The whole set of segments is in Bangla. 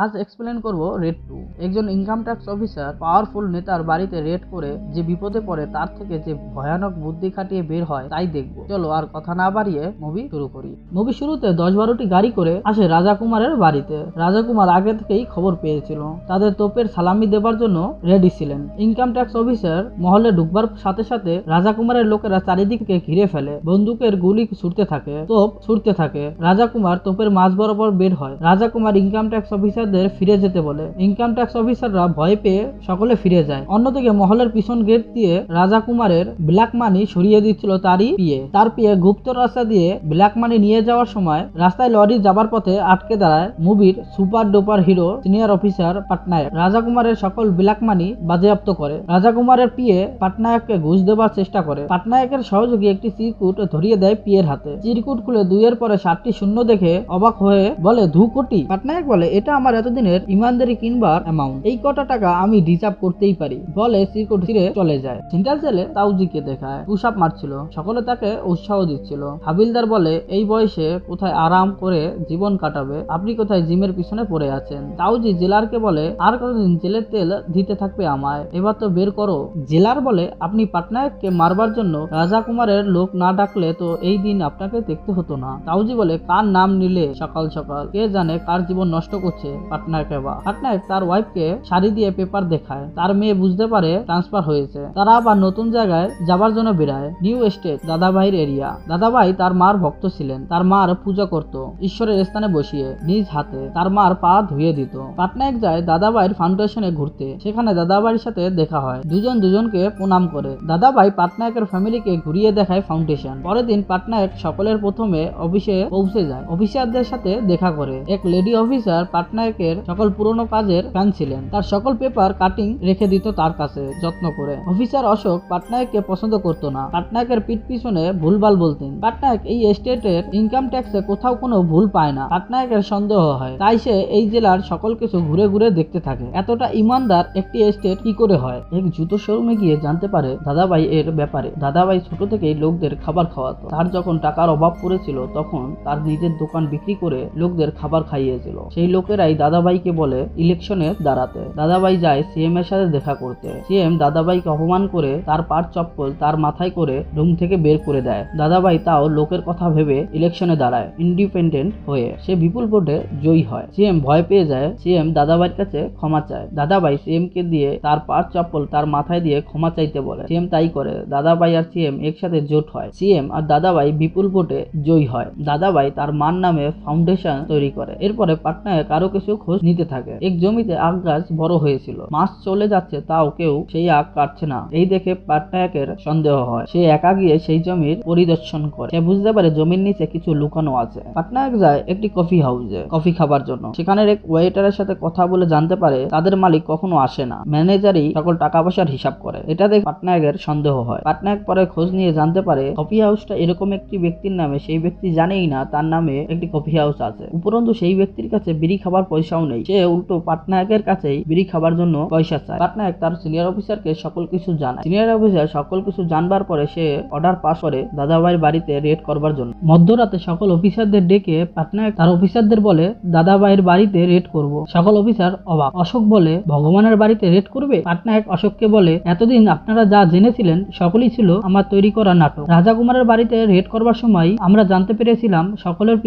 আজ এক্সপ্লেন করব রেড 2। একজন ইনকাম ট্যাক্স অফিসার পাওয়ারফুল নেতার বাড়িতে রেড করে যে বিপদে পড়ে তার থেকে যে ভয়ানক বুদ্ধি খাটিয়ে বের হয় তাই দেখব। চলো আর কথা না বাড়িয়ে মুভি শুরু করি। মুভি শুরুতে 10-12টি গাড়ি করে আসে রাজাকুমারের বাড়িতে। রাজাকুমার আগে থেকেই খবর পেয়েছিল, তাদের তোপের সালামি দেবার জন্য রেডি ছিলেন। ইনকাম ট্যাক্স অফিসার মহলে ঢুকবার সাথে সাথে রাজাকুমারের লোকেরা চারিদিকে ঘিরে ফেলে, বন্দুকের গুলি ছুটতে থাকে, তোপ ছুটতে থাকে। রাজাকুমার তোপের মাঝ বরাবর বের হয়। রাজাকুমার ইনকাম ট্যাক্স অফিসারদের ফিরে যেতে বলে। ইনকাম ট্যাক্স অফিসাররা ভয় পেয়ে সকলে ফিরে যায়। অন্যদিকে মহলের পিছন গেট দিয়ে রাজাকুমারের ব্ল্যাক মানি সরিয়ে দিচ্ছিল তার পিয়ে গুপ্ত রাস্তা দিয়ে ব্ল্যাক মানি নিয়ে যাওয়ার সময় রাস্তায় লরি যাবার পথে আটকে দাঁড়ায় মুভির super duper hero senior officer Patnaik. রাজাকুমারের সকল ব্ল্যাক মানি বাজেয়াপ্ত করে। রাজাকুমারের পিয়ে পাটনায়ককে ঘুষ দেবার চেষ্টা করে। পাটনায়কের সহযোগী একটি চিরকুট ধরিয়ে দেয় পিয়ের হাতে। চিরকুট খুলে 2-এর পরে 7টি শূন্য দেখে অবাক হয়ে বলে 2 কোটি। পাটনায়ক বলে এটা আমার এতদিনের ইমানদারি কিনবার অ্যামাউন্ট, এই কটা টাকা আমি রিজার্ভ করতেই পারি বলে চিরকুট ছিঁড়ে চলে যায়। সেন্ট্রাল জেলে তাউজিকে দেখায় পুশ আপ মারছিল, সকলে তাকে উৎসাহ দিচ্ছিল। হাবিলদার বলে এই বয়সে কোথায় আরাম করে জীবন কাটাবে, আপনি কোথায় জিমের পিছনে পড়ে আছেন। তাউজি জেলারকে বলে আর কতদিন জেলের তেল দিতে থাকবে আমায়, এবার তো বের করো। জেলার বলে আপনি পাটনায়ককে মারবার জন্য রাজাকুমারের লোক না ডাকলে তো এই দিন আপনাকে দেখতে হতো না। তাউজি বলে কার নাম নিলে সকাল সকাল, কে জানে কার জীবন নষ্ট করছে পাটনায়ক। পাটনায়ক তার ওয়াইফকে শাড়ি দিয়ে পেপার দেখায়, তার মেয়ে বুঝতে পারে ট্রান্সফার হয়েছে। তারা আবার নতুন জায়গায় যাবার জন্য বেরায়, নিউ এস্টেট দাদাভাইয়ের এরিয়া। দাদাভাই তার মার ভক্ত ছিলেন, তার মার পূজা করত ঈশ্বরের স্থানে বসিয়ে নিজ হাতে, তার মার পা ধুয়ে দিত। পাটনায়ক যায় দাদাভাইয়ের ফাউন্ডেশনে ঘুরতে, সেখানে দাদাভাইয়ের সাথে দেখা হয়। দুজন দুজনকে প্রণাম করে। দাদাভাই পাটনায়কের ফ্যামিলিকে ঘুরিয়ে দেখায় ফাউন্ডেশন। পরের দিন পাটনায়ক সকলের প্রথমে অফিসে পৌঁছে যায়, অফিসারদের সাথে দেখা করে। এক লেডি অফিসার পাটনায়কের সকল পুরনো কাজের ফ্যান ছিলেন, তার সকল পেপার কাটিং রেখে দিত তার কাছে যত্ন করে। অফিসার অশোক পাটনায়ককে পছন্দ করত না, পাটনায়কের পিঠ পিছনে ভুলভাল বলতেন। পাটনায়ক এই এস্টেটের ইনকাম ট্যাক্সে কোথাও কোনো ভুল পায় না, পাটনায়কের সন্দেহ হয়, তাই সে এই জেলার সকল কিছু ঘুরে ঘুরে দেখতে থাকে। এতটা ইমানদার একটি এস্টেট কি করে হয়। এক জুতো শোরুমে গিয়ে জানতে পারে দাদাভাই এর ব্যাপারে। দাদাভাই ছোট থেকেই লোকদের খাবার খাওয়াতো, তার যখন টাকার অভাব পড়েছিল তখন তার নিজের দোকান বিক্রি করে লোকদের খাবার খাইয়েছিল। সেই লোকেরাই দাদাভাইকে বলে ইলেকশনে দাঁড়াতে। দাদাভাই যায় সিএম এর সাথে দেখা করতে। সিএম দাদাভাইকে অপমান করে তার পার চপ্পল তার মাথায় করে রুম থেকে বের করে দেয়। দাদাভাই তাও লোকের কথা ভেবে ইলেকশনে দাঁড়ায় ইন্ডিপেন্ডেন্ট হয়ে, সে বিপুল ভোটে জয়ী হয়। সিএম ভয় পেয়ে যায়, সিএম দাদাভাইয়ের কাছে ক্ষমা চায়। দাদাভাই সিএম কে দিয়ে তার পার চপ্পল তার মাথায় দিয়ে ক্ষমা চাইতে বলে, সিএম তাই করে। দাদাভাই আর সিএম একসাথে জোট হয়, সিএম আর দাদাভাই বিপুল ভোটে জয়ী হয়। দাদাভাই তার মার নামে ফাউন্ডেশন তৈরি করে। এরপরে পাটনায়ক আরো কিছু খোঁজ নিতে থাকে। এক জমিতে আখ গাছ বড় হয়েছিল, মাস চলে যাচ্ছে তাও কেউ সেই আখ কাটছে না। এই দেখে পাটনায়কের সন্দেহ হয়, সে একা গিয়ে সেই জমির পরিদর্শন করে। সে বুঝতে পারে জমির নিচে কিছু লুকানো আছে। পাটনায়ক যায় একটি কফি হাউসে কফি খাবার জন্য। সেখানের এক ওয়েটারের সাথে কথা বলে জানতে পারে তাদের মালিক কখনো আসে না, ম্যানেজারই সকল টাকা পয়সার হিসাব করে। এটা দেখে পাটনায়কের সন্দেহ হয়। পাটনায়ক পরে খোঁজ নিয়ে জানতে পারে কফি হাউসটা এরকম একটি ব্যক্তির নামে, সেই ব্যক্তি জানেই না তার নামে একটি কফি হাউস আছে। উপরন্তু সেই ব্যক্তির কাছে বিড়ি খাবার পয়সাও নেই, সে উল্টো পাটনায়কের কাছেই বিড়ি খাবার জন্য পয়সা চায়। পাটনায়ক তার সিনিয়র অফিসারকে সকল কিছু জানায়। সিনিয়র অফিসার সকল কিছু জানবার পরে সে অর্ডার পাস করে দাদাভাইয়ের বাড়িতে রেড করবার জন্য। মধ্যরাতে সকল অফিসারদের ডেকে পাটনায়ক তার অফিসারদের বলে দাদাভাইয়ের বাড়িতে রেড করব। সকল অফিসার অবাক। অশোক বলে ভগবানের বাড়িতে রেড করবে? পাটনায়ক অশোককে বলে এতদিন আপনারা যা জেনেছিলেন সকলেই ছিল আমার তৈরি করা নাটক। রাজাকুমারের বাড়িতে রেড করবার সময় আমরা জানতে পেরেছিলাম সকলের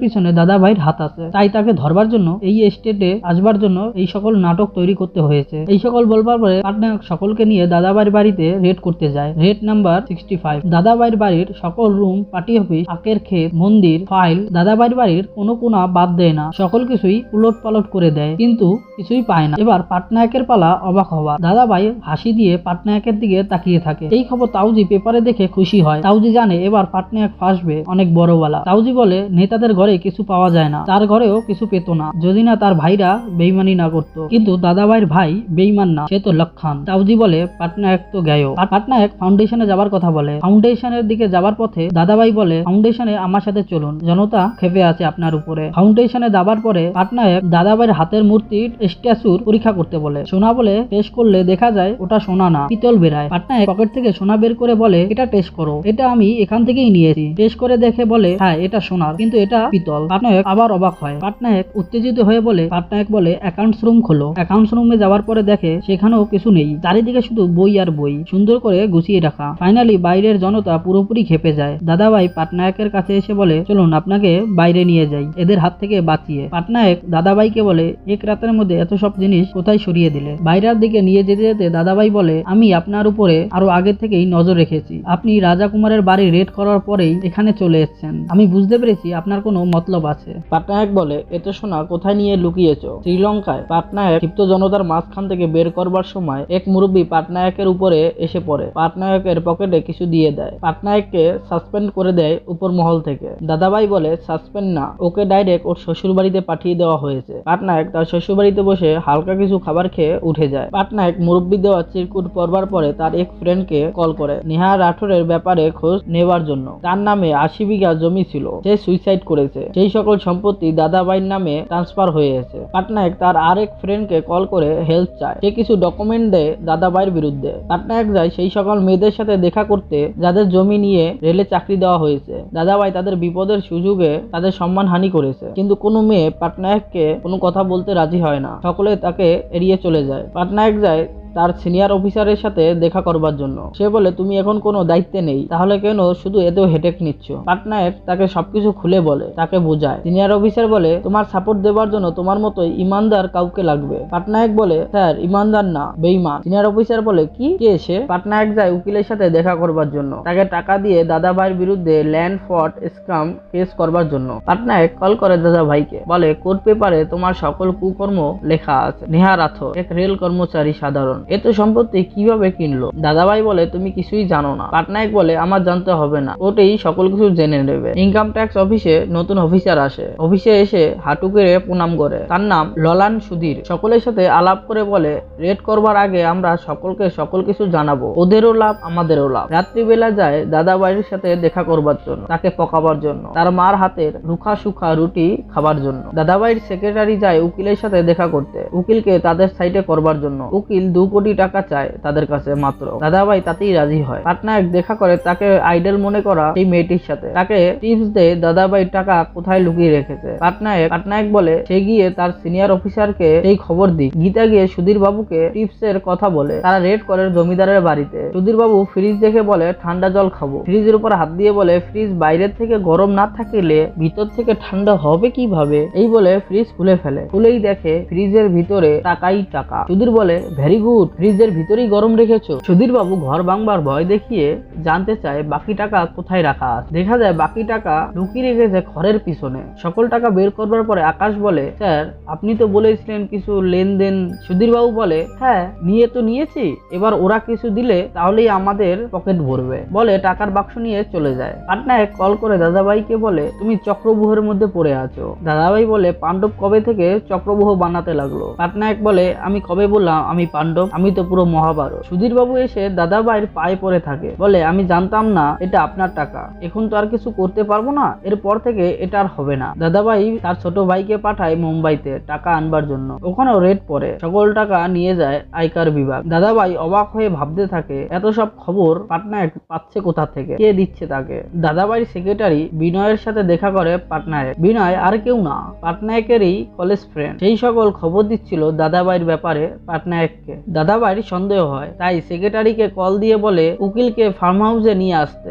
পিছনে দাদাভাইয়ের হাত আছে, তাই তাকে ধরবার জন্য এই এস্টেটে আসবার জন্য এই সকল নাটক তৈরি করতে হয়েছে। এই সকল বলবার পরে পাটনায়ক সকলকে নিয়ে দাদাভাইয়ের বাড়িতে রেড করতে যায়। Red number 65। দাদাভাইয়ের বাড়ির সকল রুম, পার্টি অফিস, আখের ক্ষেত, মন্দির, ফাইল, দাদাভাইয়ের বাড়ির কোনো কোনা বাদ দেয় না, সকল কিছুই উলট পালট করে দেয়, কিন্তু কিছুই পায় না। এবার পাটনায়কের পালা অবাক হওয়া। দাদাভাই হাসি দিয়ে পাটনায়কের দিকে তাকিয়ে থাকে। এই খবর তাউজি পেপারে দেখে খুশি হয়। তাউজি জানে এবার পাটনায়ক ফাঁসবে অনেক বড়ওয়ালা। তাউজি বলে নেতাদের ঘরে কিছু পাওয়া যায় না, তার ঘরেও কিছু পেত না যদি না তার ভাইরা বেইমানি না করত। কিন্তু দাদাভাইয়ের ভাই বেইমান না, সে তো লক্ষণ। তাউজি বলে পাটনায়ক তো গেল। পাটনায়ক ফাউন্ডেশনে যাবার কথা বলে। ফাউন্ডেশনের দিকে যাবার পথে দাদাভাই বলে ফাউন্ডেশনে আমার সাথে চলুন, জনতা ক্ষেপে আছে আপনার উপরে। ফাউন্ডেশনে যাবার পরে পাটনায়ক দাদাভাইয়ের হাতের মূর্তির স্ট্যাচুর পরীক্ষা করতে বলে। সোনা বলে টেস্ট করলে দেখা যায় ওটা সোনা না, পিতল বেরায়। পাটনায়ক পকেট থেকে সোনা বের করে বলে এটা টেস্ট করো, এটা আমি এখান থেকেই নিয়েছি। টেস্ট করে দেখে বলে হ্যাঁ এটা সোনার, কিন্তু এটা পিতল। পাটনায়ক আবার অবাক হয়। পাটনায়ক উত্তেজিত উত্তেজিত হয়ে বলে পাটনায়ক বলে অ্যাকাউন্টস রুম খোলো। অ্যাকাউন্টস রুমে যাওয়ার পরে দেখে সেখানেও কিছু নেই, চারিদিকে শুধু বই আর বই, সুন্দর করে গুছিয়ে রাখা। ফাইনালি বাইরের জনতা পুরোপুরি খেপে যায়। দাদাভাই পাটনায়কের কাছে এসে বলে চলুন আপনাকে বাইরে নিয়ে যাই এদের হাত থেকে বাঁচিয়ে। পাটনায়ক দাদাভাইকে বলে এক রাতের মধ্যে এত সব জিনিস কোথায় সরিয়ে দিলে? বাইরের দিকে নিয়ে যেতে যেতে দাদাভাই বলে আমি আপনার উপরে আরো আগে থেকেই নজর রেখেছি। আপনি রাজা কুমারের বাড়ি রেড করার পরেই এখানে চলে এসেছেন, আমি বুঝতে পেরেছি আপনার কোনো মতলব আছে। পাটনায়ক বলে এত সোনা কোথায় নিয়ে লুকিয়েছ? শ্রীলঙ্কায়। পাটনায়ক ক্ষিপ্ত জনতার মাঝখান থেকে বের করবার সময় এক মুরব্বী পাটনায়কের উপরে এসে পড়ে, পাটনায়কের পকেটে কিছু দিয়ে দেয়, পাটনায়ককে সাসপেন্ড করে দেয় উপর মহল থেকে। দাদাভাই বলে সাসপেন্ড না, ওকে ডাইরেক্ট ওর শ্বশুর বাড়িতে পাঠিয়ে দেওয়া হয়েছে। পাটনায়ক তার শ্বশুর বাড়িতে বসে হালকা কিছু খাবার খেয়ে উঠে যায়। পাটনায়ক মুরব্বী দেওয়া চিরকুট পড়বার পরে তার এক ফ্রেন্ডকে কল করে নেহা রাঠোরের ব্যাপারে খোঁজ নেবার জন্য। তার নামে 80 বিঘা জমি ছিল, সে সুইসাইড করেছে, সেই সকল সম্পত্তি দাদাভাইয়ের নামে ট্রান্সফার হয়েছে। পাটনায়ক তার আরেক ফ্রেন্ডকে কল করে হেল্প চায়, সে কিছু ডকুমেন্ট দেয় দাদাভাইয়ের বিরুদ্ধে। পাটনায়ক যায় সেই সকল মেয়েদের সাথে দেখা করতে যাদের জমি নিয়ে রেলে চাকরি দেওয়া হয়েছে। দাদাভাই তাদের বিপদের সুযোগে তাদের সম্মানহানি করেছে, কিন্তু কোনো মেয়ে পাটনায়ককে কোনো কথা বলতে রাজি হয় না, সকলে তাকে এড়িয়ে চলে যায়। পাটনায়ক যায় তার সিনিয়র অফিসারের সাথে দেখা করবার জন্য। সে বলে তুমি এখন কোনো দায়িত্বে নেই, তাহলে কেন শুধু এত হেডেক নিচ্ছ? পাটনায়ক তাকে সবকিছু খুলে বলে, তাকে বোঝায়। সিনিয়র অফিসার বলে তোমার সাপোর্ট দেবার জন্য তোমার মতোই ইমানদার কাউকে লাগবে। পাটনায়ক বলে স্যার ইমানদার না, বেঈমান। সিনিয়র অফিসার বলে কি, কে সে? পাটনায়ক যায় উকিলের সাথে দেখা করবার জন্য, তাকে টাকা দিয়ে দাদাভাইয়ের বিরুদ্ধে ল্যান্ড ফ্রড স্ক্যাম কেস করবার জন্য। পাটনায়ক কল করে দাদাভাইকে, বলে কোর্ট পেপারে তোমার সকল কুকর্ম লেখা আছে। নেহা রাথোর এক রেল কর্মচারী সাধারণ, এত সম্পত্তি কিভাবে কিনলো? দাদাভাই বলে তুমি কিছুই জানো না। পাটনায়ক বলে আমার জানতে হবে না, ওটাই সকল কিছু জেনে নেবে। ইনকাম ট্যাক্স অফিসে নতুন অফিসার আসে, অফিসে এসে হাঁটু গেড়ে প্রণাম করে। তার নাম ললান সুধীর। সকলের সাথে আলাপ করে বলে রেড করবার আগে আমরা সকলকে সকল কিছু জানাবো, ওদেরও লাভ আমাদেরও লাভ। রাত্রিবেলা যায় দাদাভাইয়ের সাথে দেখা করবার জন্য, তাকে পকাবার জন্য, তার মার হাতের রুখা সুখা রুটি খাবার জন্য। দাদাভাইয়ের সেক্রেটারি যায় উকিলের সাথে দেখা করতে, উকিলকে তাদের সাইডে করবার জন্য। উকিল 2 কোটি টাকা চায় তাদের কাছে মাত্র। দাদাভাই তাতেই রাজি হয়। পাটনায়ক দেখা করে তাকে আইডল মনে করা সেই মেয়েটির সাথে, তাকে টিপস দেয় দাদাভাই টাকা কোথায় লুকিয়ে রেখেছে। পাটনায়ক বলে সে গিয়ে তার সিনিয়র অফিসারকে সেই খবর দিক। গীতা গিয়ে সুধীর বাবুকে টিপসের কথা বলে, তারা রেড করে জমিদারের বাড়িতে। সুধীর বাবু ফ্রিজ দেখে বলে ঠান্ডা জল খাবো। ফ্রিজের উপর হাত দিয়ে বলে ফ্রিজ বাইরের থেকে গরম না থাকলে ভিতর থেকে ঠান্ডা হবে কিভাবে? এই বলে ফ্রিজ খুলে ফেলে, খুলেই দেখে ফ্রিজের ভিতরে টাকাই টাকা। সুধীর বলে ভেরি গুড, ফ্রিজের ভিতরেই গরম রেখেছো। সুধীর বাবু ঘর ভাঙবার ভয় দেখিয়ে জানতে চায় বাকি টাকা কোথায় রাখা আছে। দেখা যায় বাকি টাকা লুকিয়ে রেখেছে ঘরের পিছনে। সকল টাকা বের করবার পরে আকাশ বলে স্যার আপনি তো বলেছিলেন কিছু লেনদেন। সুধীর বাবু বলে হ্যাঁ নিয়ে তো নিয়েছি, এবার ওরা কিছু দিলে তাহলেই আমাদের পকেট ভরবে, বলে টাকার বাক্স নিয়ে চলে যায়। পাটনায়ক কল করে দাদাভাইকে বলে তুমি চক্রব্যূহের মধ্যে পড়ে আছো। দাদাভাই বলে পাণ্ডব কবে থেকে চক্রব্যূহ বানাতে লাগলো? পাটনায়ক বলে আমি কবে বললাম আমি পাণ্ডব, আমি তো পুরো মহাভারত। সুধীর বাবু এসে দাদাভাইয়ের পায়ে পড়ে থাকে, বলে আমি জানতাম না এটা আপনার টাকা, এখন তো আর কিছু করতে পারবো না, এরপর থেকে এটা আর হবে না। দাদাভাই তার ছোট ভাইকে পাঠায় মুম্বাইতে টাকা আনবার জন্য, ওখানেও রেড পড়ে, সকল টাকা নিয়ে যায় আয়কর বিভাগ। দাদাভাই অবাক হয়ে ভাবতে থাকে এত সব খবর পাটনায়ক পাচ্ছে কোথা থেকে, কে দিচ্ছে তাকে? দাদাভাইয়ের সেক্রেটারি বিনয়ের সাথে দেখা করে পাটনায়ক। বিনয় আর কেউ না, পাটনায়কেরই কলেজ ফ্রেন্ড, সেই সকল খবর দিচ্ছিল দাদাভাইয়ের ব্যাপারে পাটনায়ককে। দাদাভাইয়ের সন্দেহ হয়, তাই সেক্রেটারিকে কল দিয়ে বলে উকিলকে ফার্ম হাউসে নিয়ে আসতে।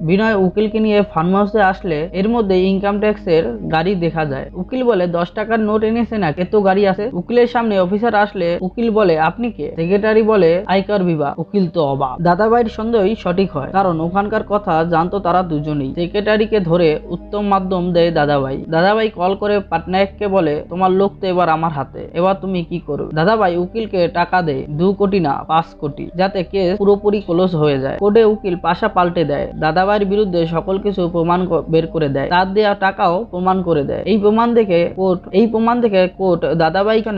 বিনয় উকিলকে নিয়ে ফার্ম হাউসে আসলে এর মধ্যে ইনকাম ট্যাক্সের গাড়ি দেখা যায়। উকিল বলে 10 টাকার নোট এনেছে না, এত গাড়ি আছে। উকিলের সামনে অফিসার আসলে উকিল বলে আপনি কে? সেক্রেটারি বলে আয়কর বিভাগ। উকিল তো অবাক। দাদাভাইয়ের সন্দেহই সঠিক হয়, কারণ ওখানকার কথা জানতো তারা দুজনেই। সেক্রেটারিকে ধরে উত্তম মাধ্যম দেয় দাদাভাই। দাদাভাই কল করে পাটনায়ককে বলে তোমার লোক তো এবার আমার হাতে, এবার তুমি কি করবে? দাদাভাই উকিলকে টাকা দেয়, 2 কোটি না 5 কোটি, যাতে কেস পুরোপুরি ক্লোজ হয়ে যায়। কোর্টে উকিল পাশা পাল্টে দেয়, দাদাভাইয়ের বিরুদ্ধে সকল কিছু প্রমাণ বের করে দেয়, তার দেওয়া টাকাও প্রমাণ করে দেয়। এই প্রমাণ দেখে কোর্ট দাদাভাইকে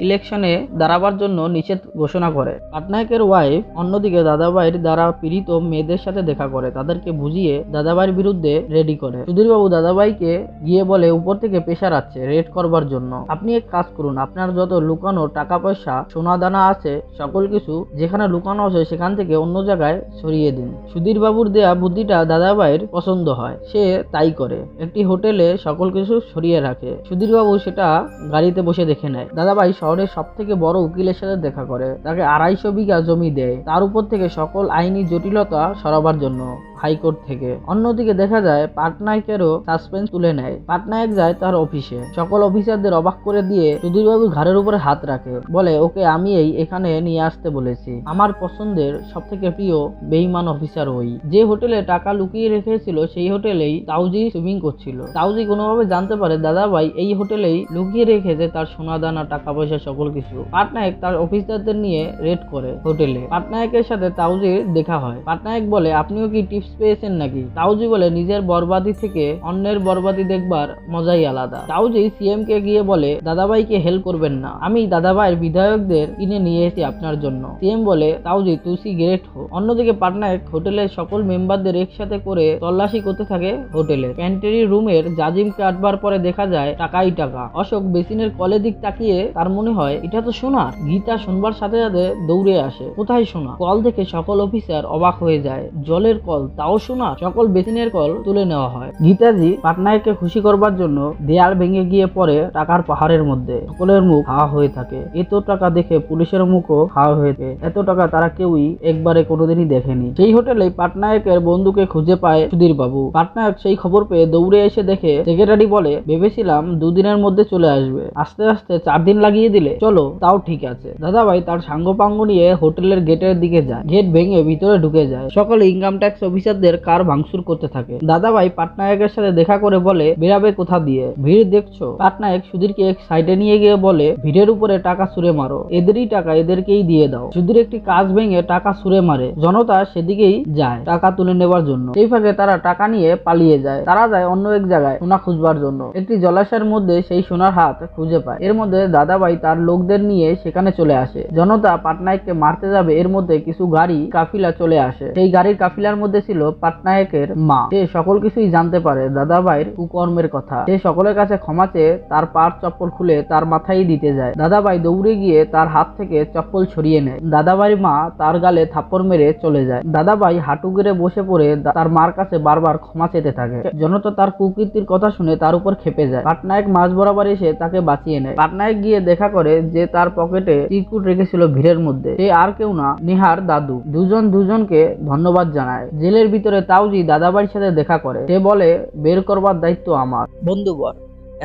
ইলেকশনে দাঁড়াবার জন্য নিষেধ ঘোষণা করে। পাটনায়কের ওয়াইফ অন্যদিকে দাদাভাইয়ের দ্বারা পীড়িত মেয়েদের সাথে দেখা করে, তাদেরকে বুঝিয়ে দাদাভাইয়ের বিরুদ্ধে রেডি করে। সুধীরবাবু দাদাভাইকে গিয়ে বলে উপর থেকে প্রেশার আছে রেড করবার জন্য, আপনি এক কাজ করুন, আপনার যত লুকানো টাকা পয়সা সোনা দানা আছে আছে সকল কিছু যেখানে লুকানো আছে সেখান থেকে অন্য জায়গায় সরিয়ে দিন। সুধীর বাবুর দেয়া বুদ্ধিটা দাদাভাইয়ের পছন্দ হয়, সে তাই করে। একটি হোটেলে সকল কিছু সরিয়ে রাখে। সুধীর বাবু সেটা গাড়িতে বসে দেখে নেয়। দাদাভাই শহরের সব থেকে বড় উকিলের সাথে দেখা করে, তাকে 250 বিঘা জমি দেয়, তার উপর থেকে সকল আইনি জটিলতা সরাবার জন্য হাইকোর্ট থেকে। অন্যদিকে দেখা যায় পাটনায়কেরও সাসপেন্স তুলে নেয়। পাটনায়ক যায় তার অফিসে, সকল অফিসারদের অবাক করে দিয়ে সুধীরবাবুর ঘাড়ের উপরে হাত রাখে, বলে ওকে আমি এখানে নিয়ে আসতে বলেছি। আমার পছন্দের সব থেকে প্রিয় বেঈমান অফিসার ওই। যে হোটেলে টাকা লুকিয়ে রেখেছিল সেই হোটেলেই তাউজি সুইমিং করছিল। তাউজি কোনোভাবে জানতে পারে দাদাভাই এই হোটেলেই লুকিয়ে রেখেছে তার সোনা দানা, টাকা পয়সা, সকল কিছু। পাটনায়ক তার অফিসারদের নিয়ে রেড করে হোটেলে। পাটনায়কের সাথে তাউজির দেখা হয়। পাটনায়ক বলে আপনিও কি টিপস পেয়েছেন নাকি? তাউজি বলে নিজের বরবাদি থেকে অন্যের বরবাদি দেখবার মজাই আলাদা। তাউজি সিএম কে গিয়ে বলে দাদাভাইকে হেল্প করবেন না, আমি দাদাভাইয়ের বিধায়কদের কিনে নিয়ে এসেছি আপনার জন্য। সিএম বলে তাউজি তুই গ্রেট হো। অন্যদিকে পাটনায়ক হোটেলের সকল মেম্বারদের একসাথে করে তল্লাশি করতে থাকে হোটেলে। প্যান্ট্রি রুমের জাজিম কাটবার পরে দেখা যায় টাকাই টাকা। অশোক বেসিনের কলের দিক তাকিয়ে তার মনে হয় এটা তো সোনার। গীতা শুনবার সাথে সাথে দৌড়ে আসে, কোথায় সোনা? কল দেখে সকল অফিসার অবাক হয়ে যায়, জলের কল তাও সোনা? সকল বেসিনের কল তুলে নেওয়া হয়। গীতাজি পাটনায়ককে খুশি করবার জন্য দেয়াল ভেঙে গিয়ে পড়ে টাকার পাহাড়ের মধ্যে। সকলের মুখ হাওয়া হয়ে থাকে। এত টাকা দেখে পুলিশের মুখও হাওয়া হয়েছে। এত টাকা তারা কেউই একবারে কোনোদিনই দেখেনি। সেই হোটেলে পাটনায়কের বন্ধুকে খুঁজে পায় সুধীর বাবু। পাটনায়ক সেই খবর পেয়ে দৌড়ে এসে দেখে সেক্রেটারি বলে ভেবেছিলাম 2 দিনের মধ্যে চলে আসবে, আস্তে আস্তে 4 দিন লাগিয়ে দিলে, চলো তাও ঠিক আছে। দাদাভাই তার সাঙ্গপাঙ্গ নিয়ে হোটেলের গেটের দিকে যায়। গেট ভেঙে ভিতরে ঢুকে যায়। সকলে ইনকাম ট্যাক্স অফিসারদের কার ভাঙচুর করতে থাকে। দাদাভাই পাটনায়কের সাথে দেখা করে বলে বেরাবে কোথা দিয়ে, ভিড় দেখছো? পাটনায়ক সুধীরকে এক সাইডে নিয়ে গিয়ে বলে ভিড়ের উপরে টাকা ছুঁড়ে মারো, এদেরই টাকা এদেরকেই দিয়ে দাও। সুধীর একটি কাজ ভেঙে টাকা ছুঁড়ে মারে। জনতা সেদিকেই যায় টাকা তুলে নেবার জন্য। সেই ফাঁকে তারা টাকা নিয়ে পালিয়ে যায়। তারা যায় অন্য এক জায়গায় সোনা খুঁজবার জন্য। একটি জলাশয়ের মধ্যে সেই সোনার হাত খুঁজে পায়। এর মধ্যে দাদাভাই তার লোকদের নিয়ে সেখানে চলে আসে। জনতা পাটনায়ককে মারতে যাবে, এর মধ্যে কিছু গাড়ি কাফিলা চলে আসে। সেই গাড়ির কাফিলার মধ্যে ছিল পাটনায়কের মা। সে সকল কিছুই জানতে পারে দাদাভাইয়ের কুকর্মের কথা। সে সকলের কাছে ক্ষমা চেয়ে তার পার চপ্পল খুলে তার মাথায় দিতে যায়। দাদাভাই দৌড়ে গিয়ে তার হাত থেকে চপ্পল ছড়িয়ে নেয়। দাদাভাইয়ের মা তার গালে থাপ্পড় মেরে চলে যায়। দাদাভাই হাঁটু গেড়ে বসে পড়ে তার মার কাছে বারবার ক্ষমা চেতে থাকে। জনতা তার কুকীর্তির কথা শুনে তার উপর খেপে যায়। পাটনায়ক মাঝ বরাবর এসে তাকে বাঁচিয়ে নেয়। পাটনায়ক গিয়ে দেখা করে যে তার পকেটে চিরকুট রেখেছিল ভিড়ের মধ্যে, সে আর কেউ না, নেহার দাদু। দুজন দুজনকে ধন্যবাদ জানায়। জেলের ভিতরে তাউজি দাদাভাইয়ের সাথে দেখা করে। সে বলে বের করবার দায়িত্ব আমার। বন্ধুবর,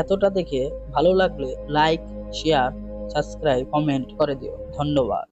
এতটা দেখে ভালো লাগলে লাইক, শেয়ার, সাবস্ক্রাইব, কমেন্ট করে দিও। ধন্যবাদ।